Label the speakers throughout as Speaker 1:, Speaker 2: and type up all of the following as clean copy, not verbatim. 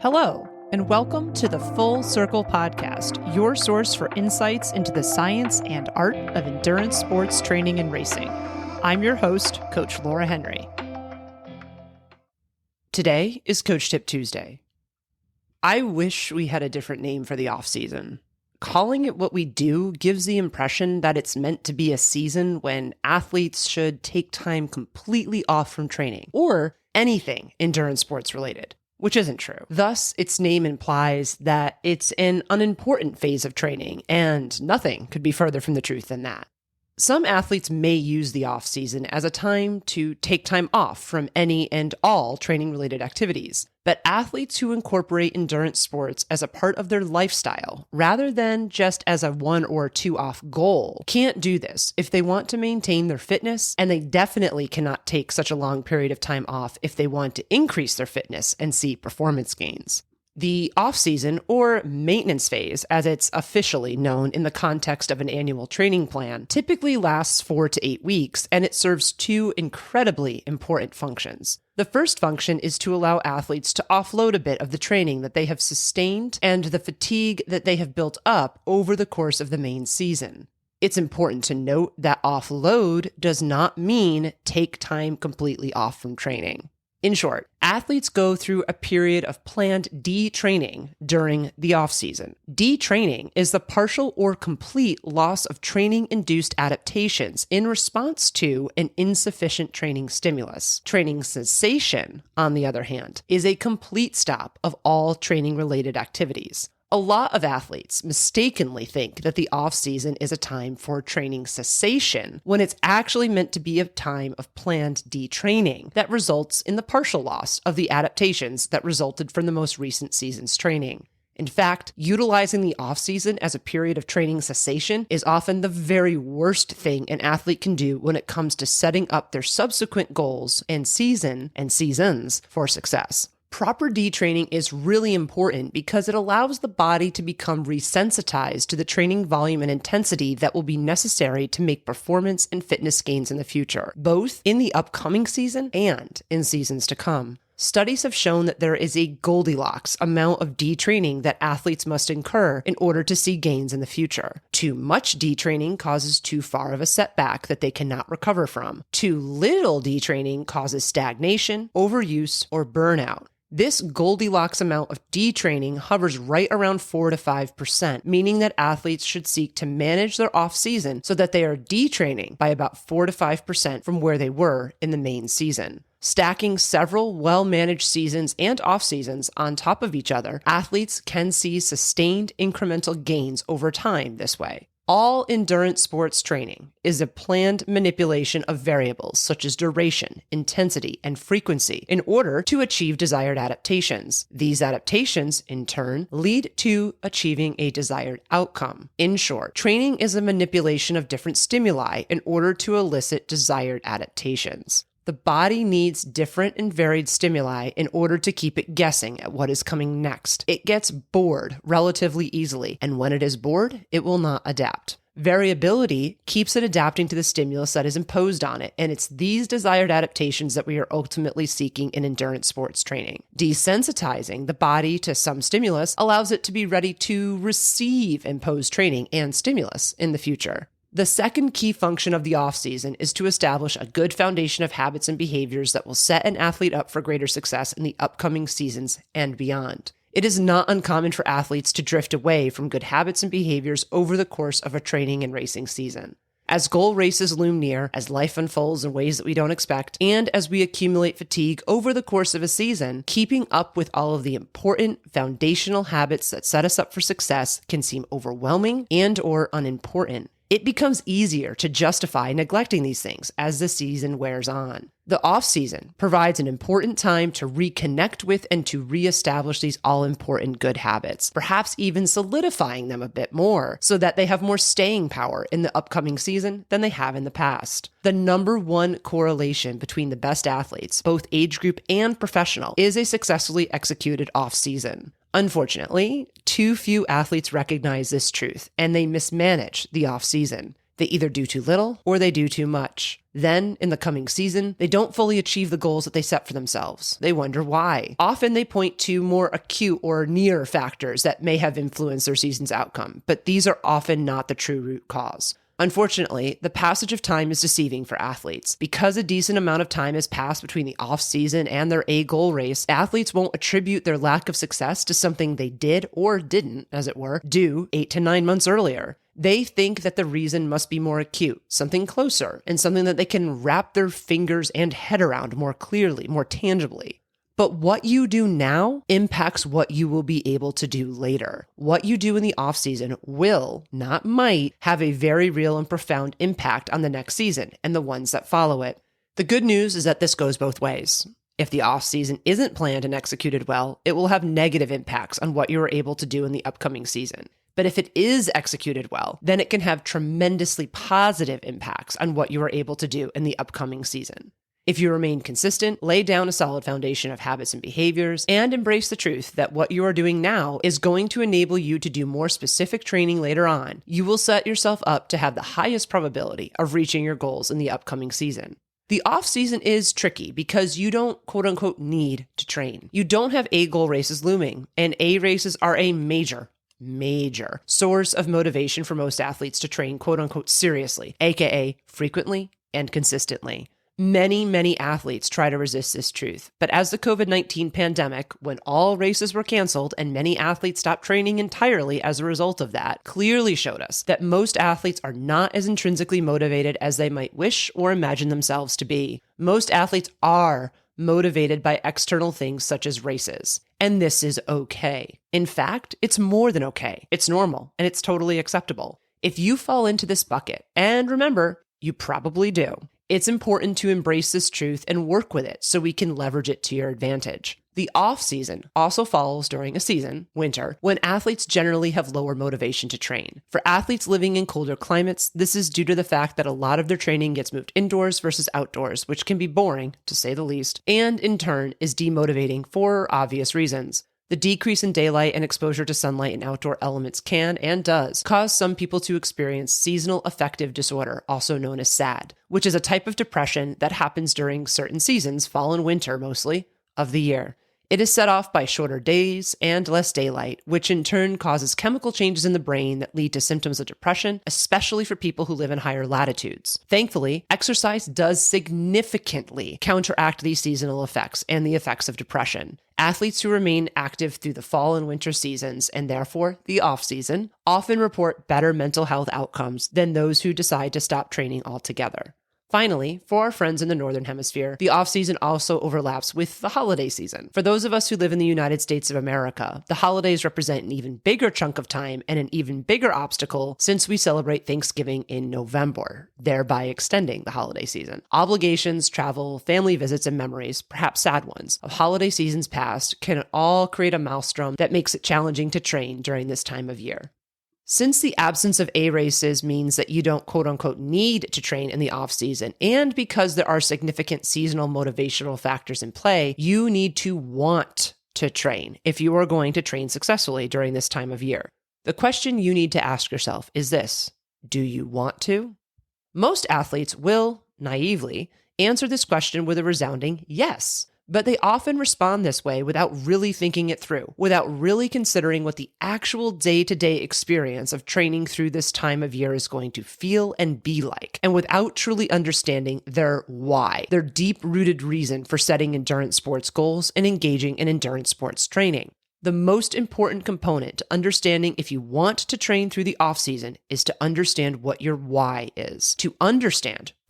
Speaker 1: Hello, and welcome to the Full Circle Podcast, your source for insights into the science and art of endurance sports training and racing. I'm your host, Coach Laura Henry. Today is Coach Tip Tuesday. I wish we had a different name for the off-season. Calling it what we do gives the impression that it's meant to be a season when athletes should take time completely off from training, or anything endurance sports related, which isn't true. Thus, its name implies that it's an unimportant phase of training, and nothing could be further from the truth than that. Some athletes may use the off-season as a time to take time off from any and all training-related activities, but athletes who incorporate endurance sports as a part of their lifestyle, rather than just as a 1 or 2 off goal, can't do this if they want to maintain their fitness, and they definitely cannot take such a long period of time off if they want to increase their fitness and see performance gains. The off-season, or maintenance phase, as it's officially known in the context of an annual training plan, typically lasts 4 to 8 weeks, and it serves 2 incredibly important functions. The first function is to allow athletes to offload a bit of the training that they have sustained and the fatigue that they have built up over the course of the main season. It's important to note that offload does not mean take time completely off from training. In short, athletes go through a period of planned detraining during the off-season. Detraining is the partial or complete loss of training-induced adaptations in response to an insufficient training stimulus. Training cessation, on the other hand, is a complete stop of all training-related activities. A lot of athletes mistakenly think that the off-season is a time for training cessation when it's actually meant to be a time of planned detraining that results in the partial loss of the adaptations that resulted from the most recent season's training. In fact, utilizing the off-season as a period of training cessation is often the very worst thing an athlete can do when it comes to setting up their subsequent goals and seasons for success. Proper detraining is really important because it allows the body to become resensitized to the training volume and intensity that will be necessary to make performance and fitness gains in the future, both in the upcoming season and in seasons to come. Studies have shown that there is a Goldilocks amount of detraining that athletes must incur in order to see gains in the future. Too much detraining causes too far of a setback that they cannot recover from. Too little detraining causes stagnation, overuse, or burnout. This Goldilocks amount of detraining hovers right around 4 to 5%, meaning that athletes should seek to manage their off-season so that they are detraining by about 4 to 5% from where they were in the main season. Stacking several well-managed seasons and off-seasons on top of each other, athletes can see sustained incremental gains over time this way. All endurance sports training is a planned manipulation of variables such as duration, intensity, and frequency in order to achieve desired adaptations. These adaptations, in turn, lead to achieving a desired outcome. In short, training is a manipulation of different stimuli in order to elicit desired adaptations. The body needs different and varied stimuli in order to keep it guessing at what is coming next. It gets bored relatively easily, and when it is bored, it will not adapt. Variability keeps it adapting to the stimulus that is imposed on it, and it's these desired adaptations that we are ultimately seeking in endurance sports training. Desensitizing the body to some stimulus allows it to be ready to receive imposed training and stimulus in the future. The second key function of the off-season is to establish a good foundation of habits and behaviors that will set an athlete up for greater success in the upcoming seasons and beyond. It is not uncommon for athletes to drift away from good habits and behaviors over the course of a training and racing season. As goal races loom near, as life unfolds in ways that we don't expect, and as we accumulate fatigue over the course of a season, keeping up with all of the important foundational habits that set us up for success can seem overwhelming and/or unimportant. It becomes easier to justify neglecting these things as the season wears on. The off-season provides an important time to reconnect with and to reestablish these all-important good habits, perhaps even solidifying them a bit more so that they have more staying power in the upcoming season than they have in the past. The number one correlation between the best athletes, both age group and professional, is a successfully executed off-season. Unfortunately, too few athletes recognize this truth, and they mismanage the off-season. They either do too little or they do too much. Then, in the coming season, they don't fully achieve the goals that they set for themselves. They wonder why. Often they point to more acute or near factors that may have influenced their season's outcome, but these are often not the true root cause. Unfortunately, the passage of time is deceiving for athletes. Because a decent amount of time has passed between the off-season and their A-goal race, athletes won't attribute their lack of success to something they did or didn't, as it were, do 8 to 9 months earlier. They think that the reason must be more acute, something closer, and something that they can wrap their fingers and head around more clearly, more tangibly. But what you do now impacts what you will be able to do later. What you do in the offseason will, not might, have a very real and profound impact on the next season and the ones that follow it. The good news is that this goes both ways. If the offseason isn't planned and executed well, it will have negative impacts on what you are able to do in the upcoming season. But if it is executed well, then it can have tremendously positive impacts on what you are able to do in the upcoming season. If you remain consistent, lay down a solid foundation of habits and behaviors, and embrace the truth that what you are doing now is going to enable you to do more specific training later on, you will set yourself up to have the highest probability of reaching your goals in the upcoming season. The off-season is tricky because you don't quote-unquote need to train. You don't have A-goal races looming, and A races are a major source of motivation for most athletes to train quote-unquote seriously, aka frequently and consistently. Many athletes try to resist this truth, but as the COVID-19 pandemic, when all races were canceled and many athletes stopped training entirely as a result of that, clearly showed us that most athletes are not as intrinsically motivated as they might wish or imagine themselves to be. Most athletes are motivated by external things such as races. And this is okay. In fact, it's more than okay. It's normal, and it's totally acceptable. If you fall into this bucket, and remember, you probably do, it's important to embrace this truth and work with it so we can leverage it to your advantage. The off-season also falls during a season, winter, when athletes generally have lower motivation to train. For athletes living in colder climates, this is due to the fact that a lot of their training gets moved indoors versus outdoors, which can be boring, to say the least, and in turn is demotivating for obvious reasons. The decrease in daylight and exposure to sunlight and outdoor elements can, and does, cause some people to experience seasonal affective disorder, also known as SAD, which is a type of depression that happens during certain seasons, fall and winter mostly, of the year. It is set off by shorter days and less daylight, which in turn causes chemical changes in the brain that lead to symptoms of depression, especially for people who live in higher latitudes. Thankfully, exercise does significantly counteract these seasonal effects and the effects of depression. Athletes who remain active through the fall and winter seasons, and therefore the off-season, often report better mental health outcomes than those who decide to stop training altogether. Finally, for our friends in the Northern Hemisphere, the off-season also overlaps with the holiday season. For those of us who live in the United States of America, the holidays represent an even bigger chunk of time and an even bigger obstacle since we celebrate Thanksgiving in November, thereby extending the holiday season. Obligations, travel, family visits, and memories, perhaps sad ones, of holiday seasons past can all create a maelstrom that makes it challenging to train during this time of year. Since the absence of A races means that you don't quote-unquote need to train in the off-season, and because there are significant seasonal motivational factors in play, you need to want to train if you are going to train successfully during this time of year. The question you need to ask yourself is this: do you want to? Most athletes will, naively, answer this question with a resounding yes. But they often respond this way without really thinking it through, without really considering what the actual day-to-day experience of training through this time of year is going to feel and be like, and without truly understanding their why, their deep-rooted reason for setting endurance sports goals and engaging in endurance sports training. The most important component to understanding if you want to train through the off-season is to understand what your why is. To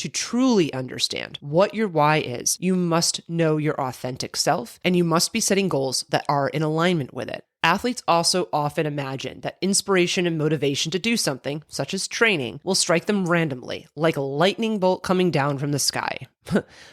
Speaker 1: truly understand what your why is, you must know your authentic self, and you must be setting goals that are in alignment with it. Athletes also often imagine that inspiration and motivation to do something, such as training, will strike them randomly, like a lightning bolt coming down from the sky.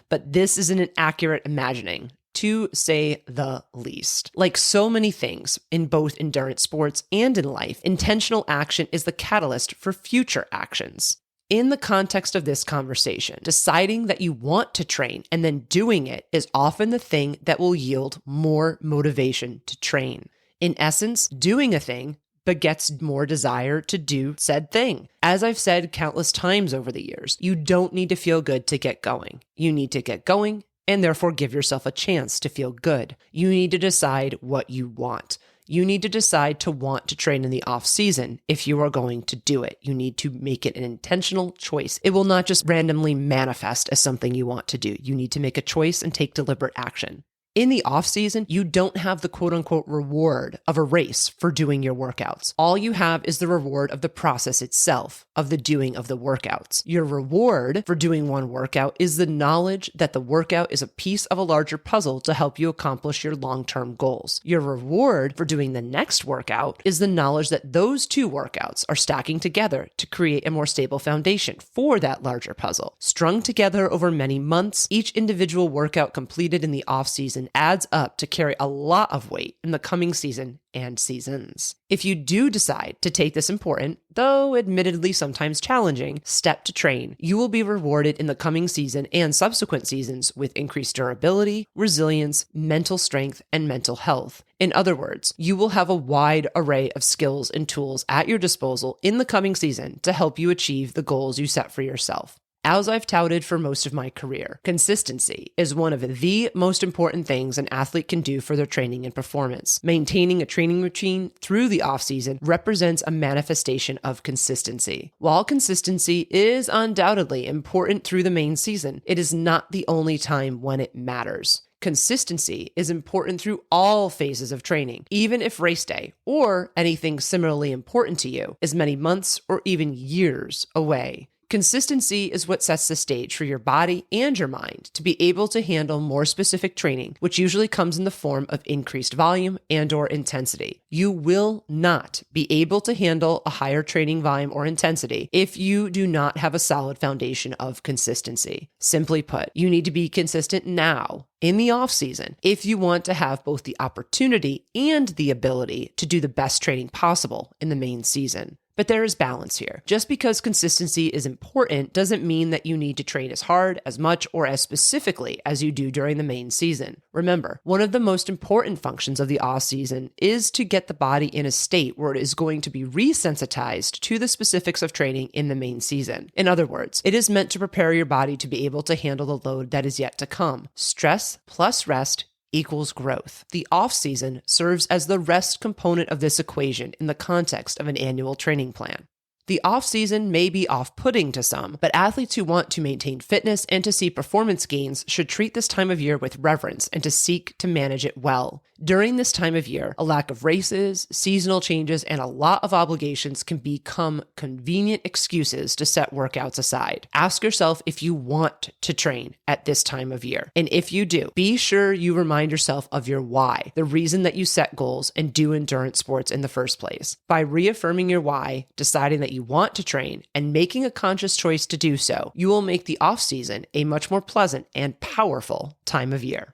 Speaker 1: But this isn't an accurate imagining, to say the least. Like so many things in both endurance sports and in life, intentional action is the catalyst for future actions. In the context of this conversation, deciding that you want to train and then doing it is often the thing that will yield more motivation to train. In essence, doing a thing, begets more desire to do said thing. As I've said countless times over the years, you don't need to feel good to get going. You need to get going and therefore give yourself a chance to feel good. You need to decide what you want. You need to decide to want to train in the off season if you are going to do it. You need to make it an intentional choice. It will not just randomly manifest as something you want to do. You need to make a choice and take deliberate action. In the off season, you don't have the quote unquote reward of a race for doing your workouts. All you have is the reward of the process itself, of the doing of the workouts. Your reward for doing one workout is the knowledge that the workout is a piece of a larger puzzle to help you accomplish your long-term goals. Your reward for doing the next workout is the knowledge that those two workouts are stacking together to create a more stable foundation for that larger puzzle. Strung together over many months, each individual workout completed in the off season adds up to carry a lot of weight in the coming season and seasons. If you do decide to take this important, though admittedly sometimes challenging, step to train, you will be rewarded in the coming season and subsequent seasons with increased durability, resilience, mental strength, and mental health. In other words, you will have a wide array of skills and tools at your disposal in the coming season to help you achieve the goals you set for yourself. As I've touted for most of my career, consistency is one of the most important things an athlete can do for their training and performance. Maintaining a training routine through the off-season represents a manifestation of consistency. While consistency is undoubtedly important through the main season, it is not the only time when it matters. Consistency is important through all phases of training, even if race day or anything similarly important to you is many months or even years away. Consistency is what sets the stage for your body and your mind to be able to handle more specific training, which usually comes in the form of increased volume and/or intensity. You will not be able to handle a higher training volume or intensity if you do not have a solid foundation of consistency. Simply put, you need to be consistent now in the off season if you want to have both the opportunity and the ability to do the best training possible in the main season. But there is balance here. Just because consistency is important doesn't mean that you need to train as hard, as much, or as specifically as you do during the main season. Remember, one of the most important functions of the off season is to get the body in a state where it is going to be resensitized to the specifics of training in the main season. In other words, it is meant to prepare your body to be able to handle the load that is yet to come. Stress plus rest equals growth. The off-season serves as the rest component of this equation in the context of an annual training plan. The off-season may be off-putting to some, but athletes who want to maintain fitness and to see performance gains should treat this time of year with reverence and to seek to manage it well. During this time of year, a lack of races, seasonal changes, and a lot of obligations can become convenient excuses to set workouts aside. Ask yourself if you want to train at this time of year. And if you do, be sure you remind yourself of your why, the reason that you set goals and do endurance sports in the first place. By reaffirming your why, deciding that you want to train, and making a conscious choice to do so, you will make the off-season a much more pleasant and powerful time of year.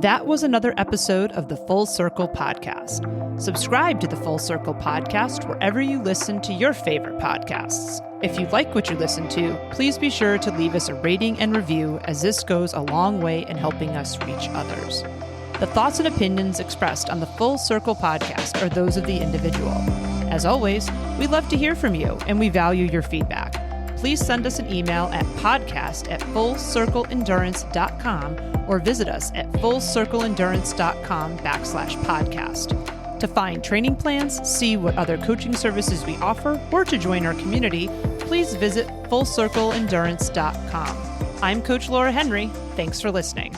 Speaker 1: That was another episode of the Full Circle Podcast. Subscribe to the Full Circle Podcast wherever you listen to your favorite podcasts. If you like what you listen to, please be sure to leave us a rating and review, as this goes a long way in helping us reach others. The thoughts and opinions expressed on the Full Circle Podcast are those of the individual. As always, we love to hear from you and we value your feedback. Please send us an email at podcast@fullcircleendurance.com or visit us at fullcircleendurance.com/podcast. To find training plans, see what other coaching services we offer, or to join our community, please visit fullcircleendurance.com. I'm Coach Laura Henry. Thanks for listening.